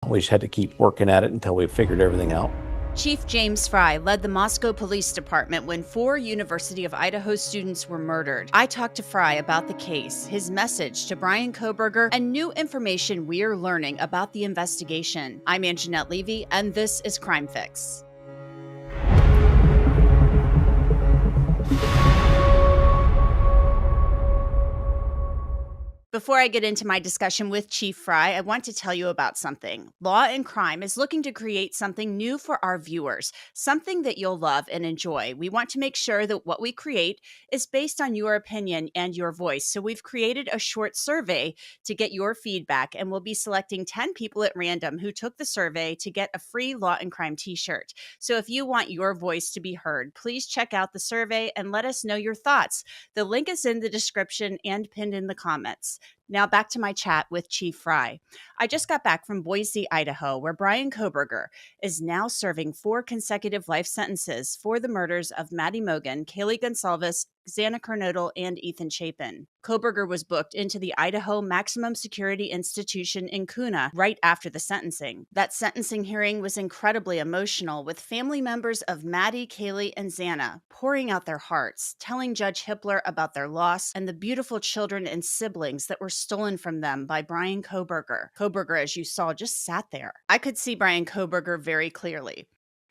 We just had to keep working at it until we figured everything out. Chief James Fry led the Moscow Police Department when 4 University of Idaho students were murdered. I talked to Fry about the case, his message to Bryan Kohberger, and new information we're learning about the investigation. I'm Angenette Levy, and this is Crime Fix. Before I get into my discussion with Chief Fry, I want to tell you about something. Law&Crime is looking to create something new for our viewers, something that you'll love and enjoy. We want to make sure that what we create is based on your opinion and your voice. So we've created a short survey to get your feedback, and we'll be selecting 10 people at random who took the survey to get a free Law&Crime t-shirt. So if you want your voice to be heard, please check out the survey and let us know your thoughts. The link is in the description and pinned in the comments. Now back to my chat with Chief Fry. I just got back from Boise, Idaho, where Bryan Kohberger is now serving 4 consecutive life sentences for the murders of Maddie Mogen, Kaylee Goncalves, Xana Kernodle, and Ethan Chapin. Kohberger was booked into the Idaho Maximum Security Institution in Kuna right after the sentencing. That sentencing hearing was incredibly emotional, with family members of Maddie, Kaylee, and Xana pouring out their hearts, telling Judge Hippler about their loss and the beautiful children and siblings that were stolen from them by Bryan Kohberger. Kohberger, as you saw, just sat there. I could see Bryan Kohberger very clearly.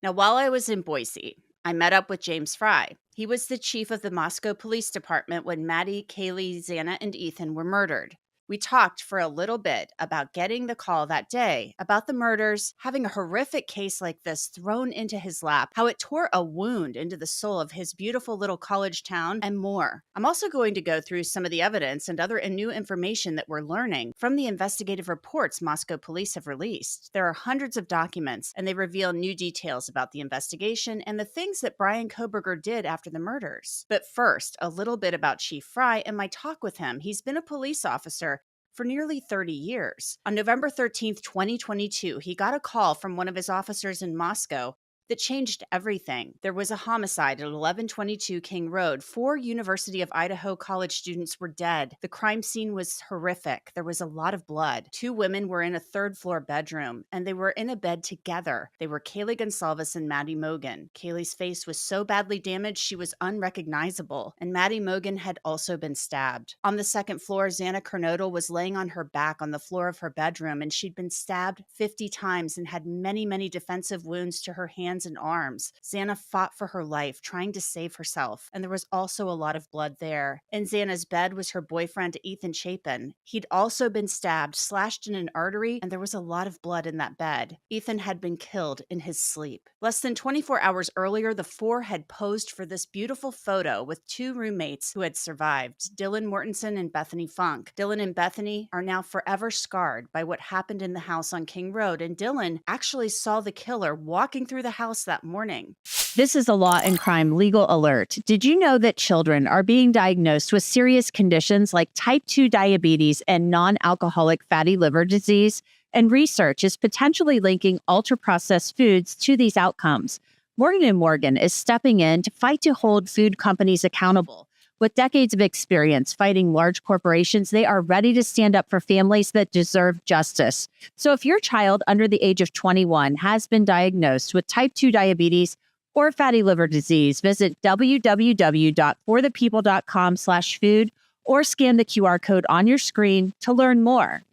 Now, while I was in Boise, I met up with James Fry. He was the chief of the Moscow Police Department when Maddie, Kaylee, Xana, and Ethan were murdered. We talked for a little bit about getting the call that day, about the murders, having a horrific case like this thrown into his lap, how it tore a wound into the soul of his beautiful little college town, and more. I'm also going to go through some of the evidence and other new information that we're learning from the investigative reports Moscow police have released. There are hundreds of documents, and they reveal new details about the investigation and the things that Bryan Kohberger did after the murders. But first, a little bit about Chief Fry and my talk with him. He's been a police officer for nearly 30 years. On November 13th, 2022, he got a call from one of his officers in Moscow that changed everything. There was a homicide at 1122 King Road. 4 University of Idaho college students were dead. The crime scene was horrific. There was a lot of blood. 2 women were in a 3rd-floor bedroom, and they were in a bed together. They were Kaylee Goncalves and Maddie Mogen. Kaylee's face was so badly damaged she was unrecognizable, and Maddie Mogen had also been stabbed. On the 2nd floor, Xana Kernodle was laying on her back on the floor of her bedroom, and she'd been stabbed 50 times and had many, many defensive wounds to her hands and arms. Xana fought for her life, trying to save herself, and there was also a lot of blood there. In Xana's bed was her boyfriend, Ethan Chapin. He'd also been stabbed, slashed in an artery, and there was a lot of blood in that bed. Ethan had been killed in his sleep. Less than 24 hours earlier, the 4 had posed for this beautiful photo with 2 roommates who had survived, Dylan Mortensen and Bethany Funk. Dylan and Bethany are now forever scarred by what happened in the house on King Road, and Dylan actually saw the killer walking through the house that morning. This is a Law&Crime legal alert. Did you know that children are being diagnosed with serious conditions like type 2 diabetes and non-alcoholic fatty liver disease? And research is potentially linking ultra-processed foods to these outcomes. Morgan & Morgan is stepping in to fight to hold food companies accountable. With decades of experience fighting large corporations, they are ready to stand up for families that deserve justice. So if your child under the age of 21 has been diagnosed with type 2 diabetes or fatty liver disease, visit www.forthepeople.com/food or scan the QR code on your screen to learn more.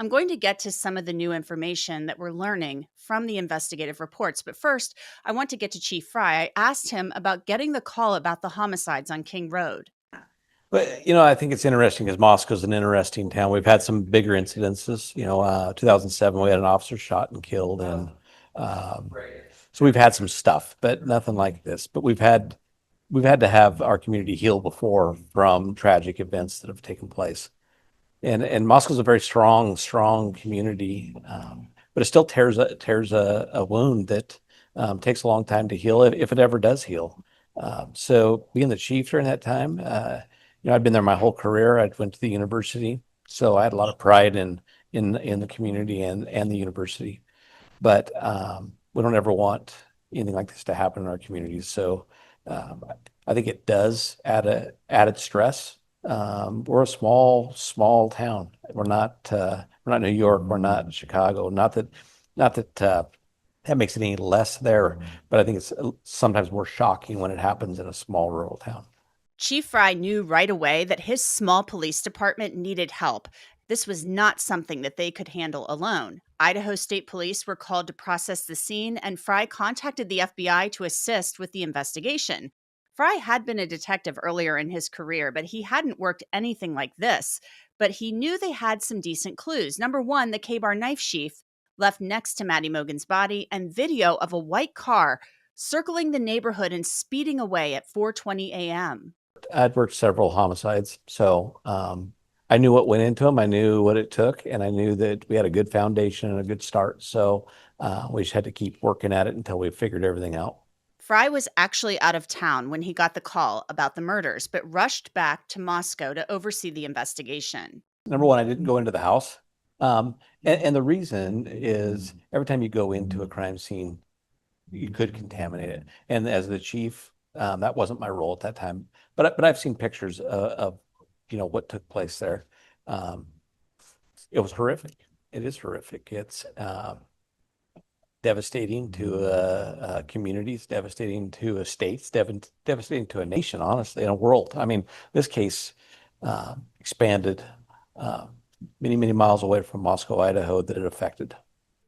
I'm going to get to some of the new information that we're learning from the investigative reports. But first, I want to get to Chief Fry. I asked him about getting the call about the homicides on King Road. But, I think it's interesting because Moscow's an interesting town. We've had some bigger incidences. 2007, we had an officer shot and killed. And so we've had some stuff, but nothing like this. But we've had to have our community heal before from tragic events that have taken place. And Moscow's a very strong community, but it still tears a wound that takes a long time to heal if it ever does heal. So being the chief during that time, I'd been there my whole career. I went to the university, so I had a lot of pride in the community and the university. But we don't ever want anything like this to happen in our communities. So I think it does add added stress We're a small town. We're not New York. We're not Chicago. Not that that makes it any less there, but I think it's sometimes more shocking when it happens in a small rural town. Chief Fry knew right away that his small police department needed help. This was not something that they could handle alone. Idaho State Police were called to process the scene, and Fry contacted the FBI to assist with the investigation. Fry had been a detective earlier in his career, but he hadn't worked anything like this. But he knew they had some decent clues. Number one, the K-bar knife sheath left next to Maddie Mogan's body, and video of a white car circling the neighborhood and speeding away at 4:20 a.m. I'd worked several homicides, so I knew what went into them. I knew what it took, and I knew that we had a good foundation and a good start. So we just had to keep working at it until we figured everything out. Fry was actually out of town when he got the call about the murders, but rushed back to Moscow to oversee the investigation. Number one, I didn't go into the house. And the reason is every time you go into a crime scene, you could contaminate it. And as the chief, that wasn't my role at that time. But I've seen pictures of what took place there. Um, it was horrific. It is horrific. It's devastating to communities, devastating to states, devastating to a nation, honestly, and a world. I mean, this case expanded many miles away from Moscow, Idaho, that it affected.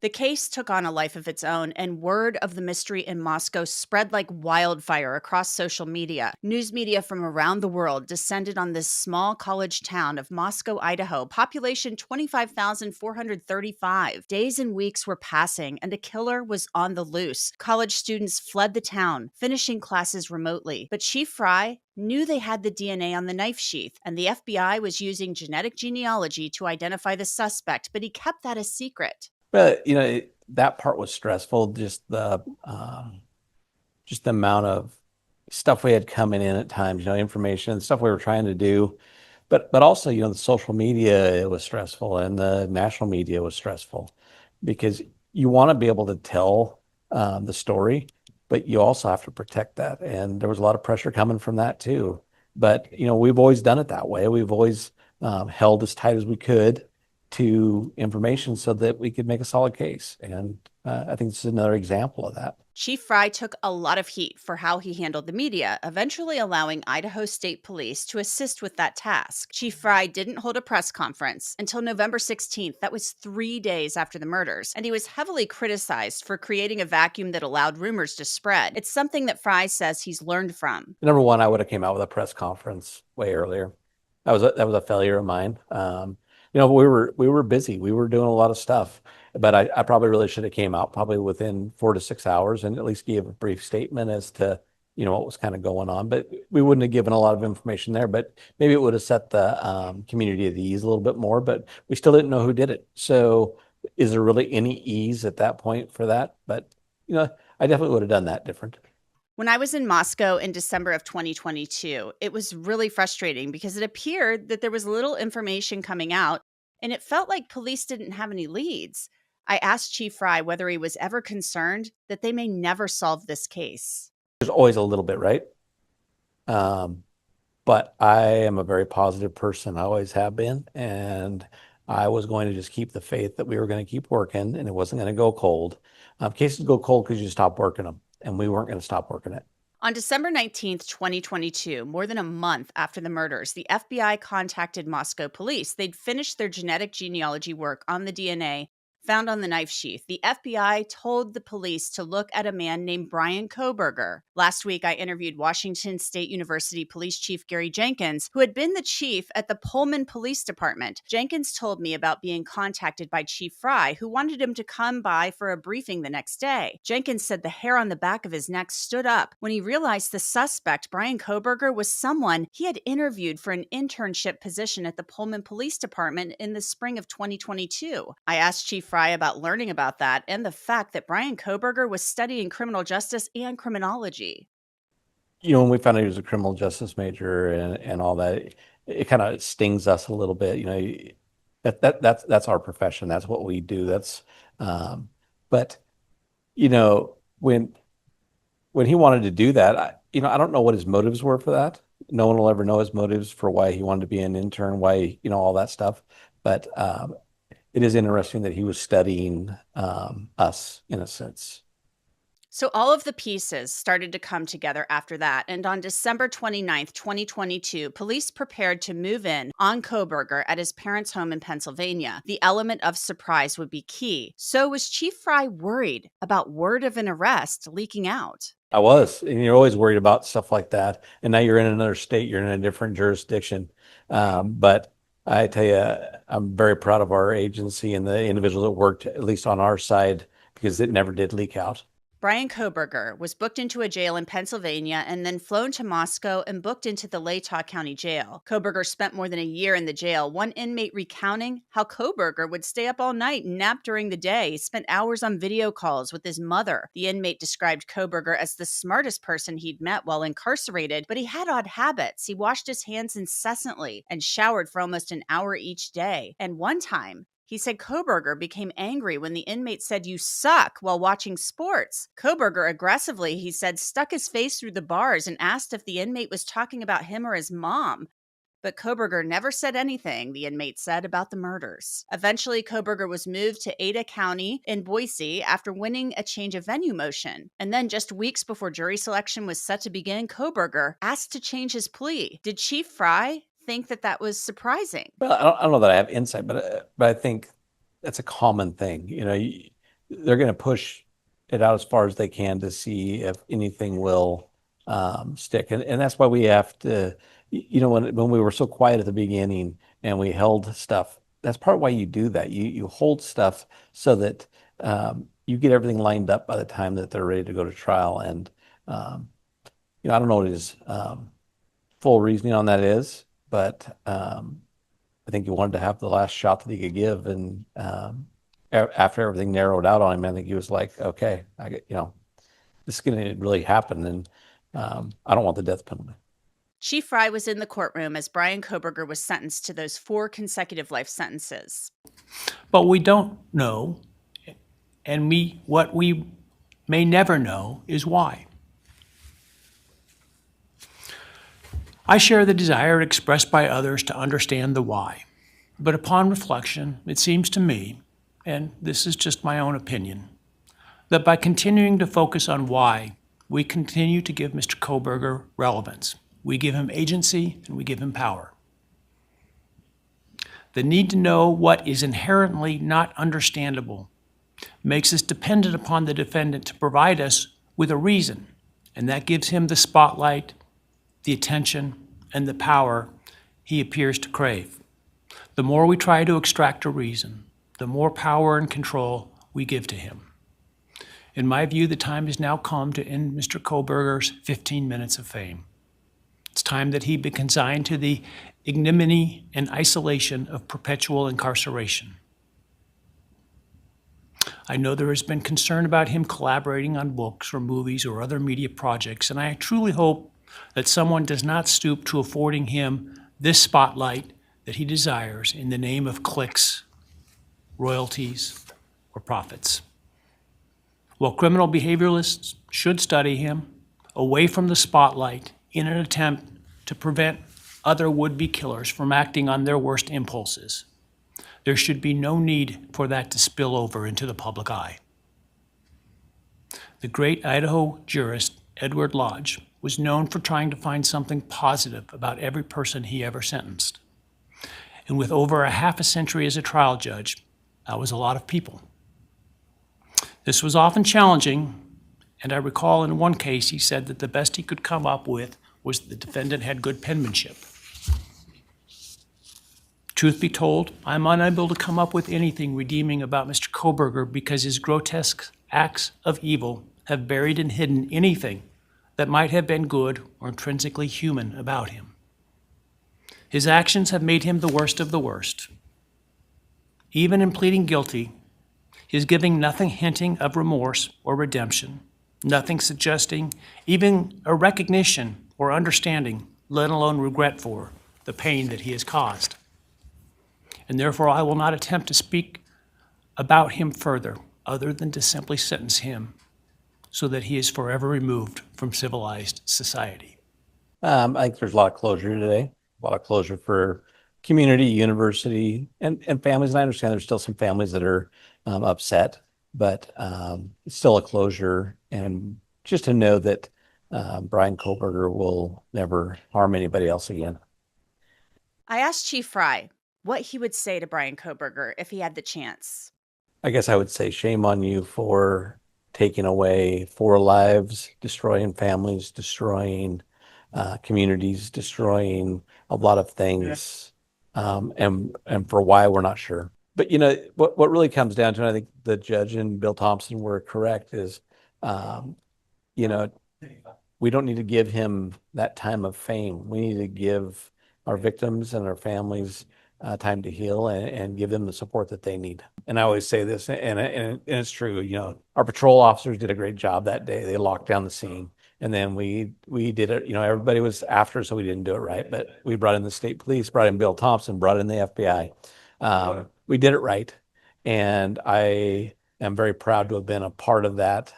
The case took on a life of its own, and word of the mystery in Moscow spread like wildfire across social media. News media from around the world descended on this small college town of Moscow, Idaho, population 25,435. Days and weeks were passing, and a killer was on the loose. College students fled the town, finishing classes remotely. But Chief Fry knew they had the DNA on the knife sheath, and the FBI was using genetic genealogy to identify the suspect, but he kept that a secret. But that part was stressful. Just the amount of stuff we had coming in at times, information, stuff we were trying to do. But also, the social media, it was stressful, and the national media was stressful because you want to be able to tell the story, but you also have to protect that. And there was a lot of pressure coming from that too. But we've always done it that way. We've always held as tight as we could to information so that we could make a solid case. And I think this is another example of that. Chief Fry took a lot of heat for how he handled the media, eventually allowing Idaho State Police to assist with that task. Chief Fry didn't hold a press conference until November 16th. That was 3 days after the murders, and he was heavily criticized for creating a vacuum that allowed rumors to spread. It's something that Fry says he's learned from. Number one, I would have came out with a press conference way earlier. That was a failure of mine. We were busy. We were doing a lot of stuff, but I probably really should have came out probably within 4 to 6 hours and at least gave a brief statement as to, what was kind of going on. But we wouldn't have given a lot of information there, but maybe it would have set the community at ease a little bit more, but we still didn't know who did it. So is there really any ease at that point for that? But, I definitely would have done that different. When I was in Moscow in December of 2022, it was really frustrating because it appeared that there was little information coming out, and it felt like police didn't have any leads. I asked Chief Fry whether he was ever concerned that they may never solve this case. There's always a little bit, right? Um, but I am a very positive person. I always have been. And I was going to just keep the faith that we were going to keep working and it wasn't going to go cold. Cases go cold because you stop working them, and we weren't going to stop working it. On December 19th, 2022, more than a month after the murders, the FBI contacted Moscow police. They'd finished their genetic genealogy work on the DNA found on the knife sheath. The FBI told the police to look at a man named Bryan Kohberger. Last week, I interviewed Washington State University Police Chief Gary Jenkins, who had been the chief at the Pullman Police Department. Jenkins told me about being contacted by Chief Fry, who wanted him to come by for a briefing the next day. Jenkins said the hair on the back of his neck stood up when he realized the suspect, Bryan Kohberger, was someone he had interviewed for an internship position at the Pullman Police Department in the spring of 2022. I asked Chief Fry about learning about that and the fact that Bryan Kohberger was studying criminal justice and criminology. When we found out he was a criminal justice major and all that, it kind of stings us a little bit. That's our profession. That's what we do. But when he wanted to do that, I don't know what his motives were for that. no one will ever know his motives for why he wanted to be an intern, why, all that stuff. But it is interesting that he was studying us in a sense. So all of the pieces started to come together after that. And on December 29th, 2022, police prepared to move in on Kohberger at his parents' home in Pennsylvania. The element of surprise would be key. So was Chief Fry worried about word of an arrest leaking out? I was, and you're always worried about stuff like that. And now you're in another state, you're in a different jurisdiction. But I tell you, I'm very proud of our agency and the individuals that worked at least on our side because it never did leak out. Bryan Kohberger was booked into a jail in Pennsylvania and then flown to Moscow and booked into the Latah County Jail. Kohberger spent more than a year in the jail, one inmate recounting how Kohberger would stay up all night and nap during the day. He spent hours on video calls with his mother. The inmate described Kohberger as the smartest person he'd met while incarcerated, but he had odd habits. He washed his hands incessantly and showered for almost an hour each day. And one time, he said Kohberger became angry when the inmate said, "You suck," while watching sports. Kohberger aggressively, he said, stuck his face through the bars and asked if the inmate was talking about him or his mom. But Kohberger never said anything, the inmate said, about the murders. Eventually, Kohberger was moved to Ada County in Boise after winning a change of venue motion. And then just weeks before jury selection was set to begin, Kohberger asked to change his plea. Did Chief Fry think that was surprising? Well, I don't know that I have insight, but I think that's a common thing. They're going to push it out as far as they can to see if anything will stick, and that's why we have to. When we were so quiet at the beginning and we held stuff, that's part of why you do that. You hold stuff so that you get everything lined up by the time that they're ready to go to trial. And I don't know what his full reasoning on that is. But I think he wanted to have the last shot that he could give, and after everything narrowed out on him, I think he was like, "Okay, this is going to really happen, and I don't want the death penalty." Chief Fry was in the courtroom as Bryan Kohberger was sentenced to those 4 consecutive life sentences. But we don't know, and what we may never know is why. I share the desire expressed by others to understand the why. But upon reflection, it seems to me, and this is just my own opinion, that by continuing to focus on why, we continue to give Mr. Kohberger relevance. We give him agency and we give him power. The need to know what is inherently not understandable makes us dependent upon the defendant to provide us with a reason, and that gives him the spotlight, the attention, and the power he appears to crave. The more we try to extract a reason, the more power and control we give to him. In my view, the time has now come to end Mr. Kohberger's 15 minutes of fame. It's time that he be consigned to the ignominy and isolation of perpetual incarceration. I know there has been concern about him collaborating on books or movies or other media projects, and I truly hope that someone does not stoop to affording him this spotlight that he desires in the name of clicks, royalties, or profits. While criminal behavioralists should study him away from the spotlight in an attempt to prevent other would-be killers from acting on their worst impulses, there should be no need for that to spill over into the public eye. The great Idaho jurist Edward Lodge was known for trying to find something positive about every person he ever sentenced. And with over a half a century as a trial judge, that was a lot of people. This was often challenging, and I recall in one case he said that the best he could come up with was the defendant had good penmanship. Truth be told, I'm unable to come up with anything redeeming about Mr. Kohberger because his grotesque acts of evil have buried and hidden anything that might have been good or intrinsically human about him. His actions have made him the worst of the worst. Even in pleading guilty, he is giving nothing hinting of remorse or redemption, nothing suggesting even a recognition or understanding, let alone regret for the pain that he has caused. And therefore, I will not attempt to speak about him further, other than to simply sentence him so that he is forever removed from civilized society. I think there's a lot of closure today, a lot of closure for community, university, and families. And I understand there's still some families that are upset, but it's still a closure. And just to know that Bryan Kohberger will never harm anybody else again. I asked Chief Fry what he would say to Bryan Kohberger if he had the chance. I guess I would say shame on you for taking away 4 lives, destroying families, destroying communities, destroying a lot of things, and for why we're not sure. But what really comes down to, and I think the judge and Bill Thompson were correct, is um, you know we don't need to give him that time of fame. We need to give our victims and our families time to heal and give them the support that they need. And I always say this, and it's true. Our patrol officers did a great job that day. They locked down the scene, and then we did it. Everybody was after, so we didn't do it right. But we brought in the state police, brought in Bill Thompson, brought in the FBI. We did it right, and I am very proud to have been a part of that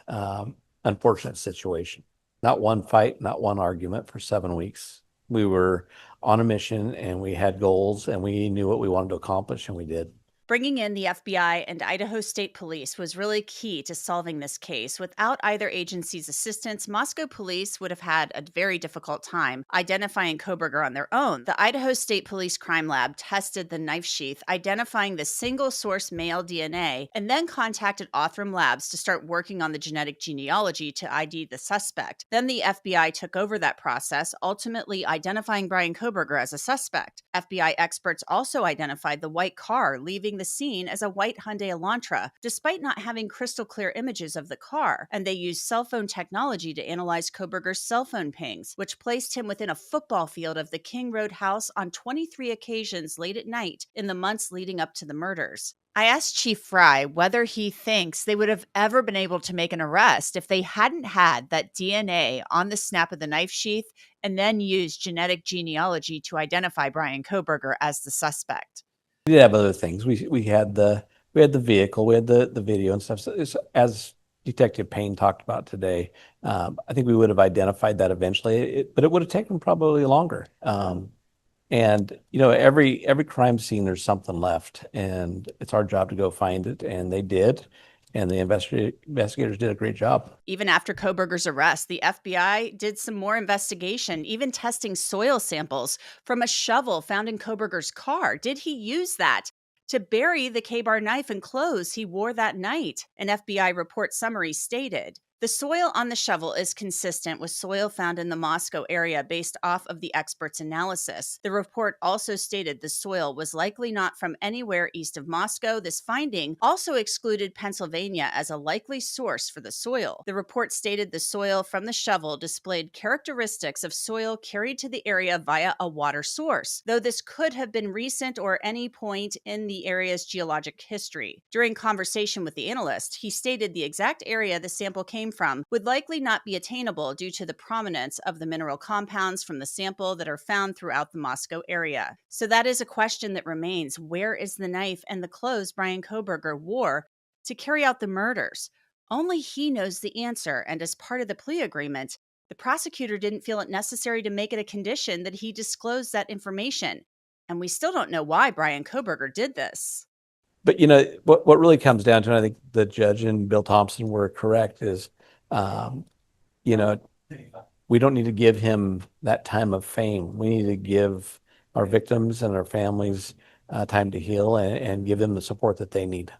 unfortunate situation. Not one fight, not one argument for 7 weeks. We were on a mission and we had goals and we knew what we wanted to accomplish, and we did. Bringing in the FBI and Idaho State Police was really key to solving this case. Without either agency's assistance, Moscow police would have had a very difficult time identifying Kohberger on their own. The Idaho State Police Crime Lab tested the knife sheath, identifying the single source male DNA, and then contacted Othram Labs to start working on the genetic genealogy to ID the suspect. Then the FBI took over that process, ultimately identifying Bryan Kohberger as a suspect. FBI experts also identified the white car leaving the scene as a white Hyundai Elantra, despite not having crystal clear images of the car, and they used cell phone technology to analyze Kohberger's cell phone pings, which placed him within a football field of the King Road house on 23 occasions late at night in the months leading up to the murders. I asked Chief Fry whether he thinks they would have ever been able to make an arrest if they hadn't had that DNA on the snap of the knife sheath and then used genetic genealogy to identify Bryan Kohberger as the suspect. We did have other things. We had the vehicle, we had the video and stuff. So as Detective Payne talked about today, I think we would have identified that eventually, but it would have taken probably longer. And every crime scene, there's something left, and it's our job to go find it, and they did. And the investigators did a great job. Even after Kohberger's arrest, the FBI did some more investigation, even testing soil samples from a shovel found in Kohberger's car. Did he use that to bury the K-bar knife and clothes he wore that night? An FBI report summary stated, the soil on the shovel is consistent with soil found in the Moscow area based off of the expert's analysis. The report also stated the soil was likely not from anywhere east of Moscow. This finding also excluded Pennsylvania as a likely source for the soil. The report stated the soil from the shovel displayed characteristics of soil carried to the area via a water source, though this could have been recent or any point in the area's geologic history. During conversation with the analyst, he stated the exact area the sample came from would likely not be attainable due to the prominence of the mineral compounds from the sample that are found throughout the Moscow area. So that is a question that remains. Where is the knife and the clothes Bryan Kohberger wore to carry out the murders? Only he knows the answer, and as part of the plea agreement, the prosecutor didn't feel it necessary to make it a condition that he disclose that information. And we still don't know why Bryan Kohberger did this. But what really comes down to, and I think the judge and Bill Thompson were correct, is we don't need to give him that time of fame. We need to give our victims and our families time to heal and give them the support that they need.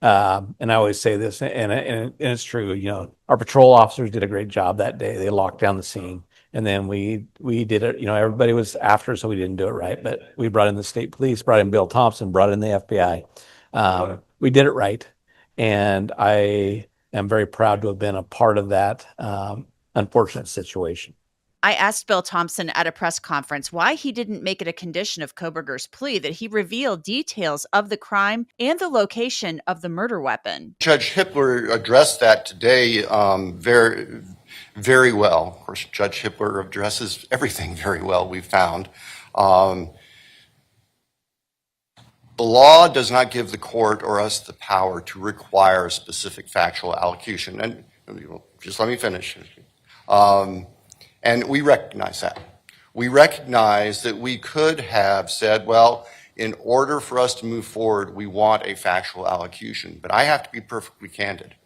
And I always say this, and it's true. Our patrol officers did a great job that day. They locked down the scene, and then we did it. Everybody was after, so we didn't do it right. But we brought in the state police, brought in Bill Thompson, brought in the FBI. We did it right, and I am very proud to have been a part of that unfortunate situation. I asked Bill Thompson at a press conference why he didn't make it a condition of Kohberger's plea that he reveal details of the crime and the location of the murder weapon. Judge Hippler addressed that today very, very well. Of course, Judge Hippler addresses everything very well, we found. The law does not give the court or us the power to require a specific factual allocution. And just let me finish. And we recognize that. We recognize that we could have said, well, in order for us to move forward, we want a factual allocution. But I have to be perfectly candid.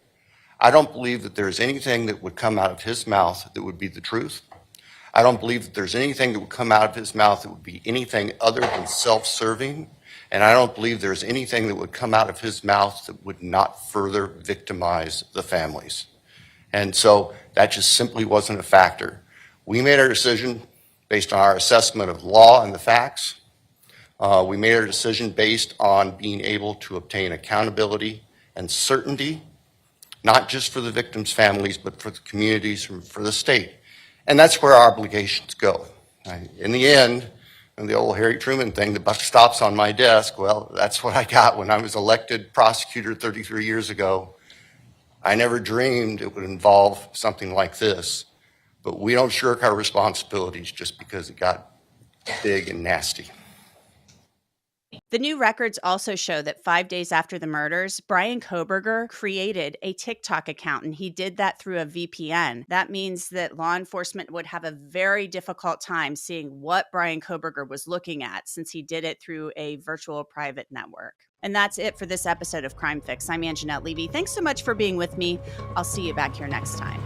I don't believe that there's anything that would come out of his mouth that would be the truth. I don't believe that there's anything that would come out of his mouth that would be anything other than self-serving. And I don't believe there's anything that would come out of his mouth that would not further victimize the families. And so that just simply wasn't a factor. We made our decision based on our assessment of law and the facts. We made our decision based on being able to obtain accountability and certainty, not just for the victims' families, but for the communities and for the state. And that's where our obligations go. Right? In the end, and the old Harry Truman thing, the buck stops on my desk. Well, that's what I got when I was elected prosecutor 33 years ago. I never dreamed it would involve something like this, but we don't shirk our responsibilities just because it got big and nasty. The new records also show that 5 days after the murders, Bryan Kohberger created a TikTok account, and he did that through a VPN. That means that law enforcement would have a very difficult time seeing what Bryan Kohberger was looking at, since he did it through a virtual private network. And that's it for this episode of Crime Fix. I'm Angenette Levy. Thanks so much for being with me. I'll see you back here next time.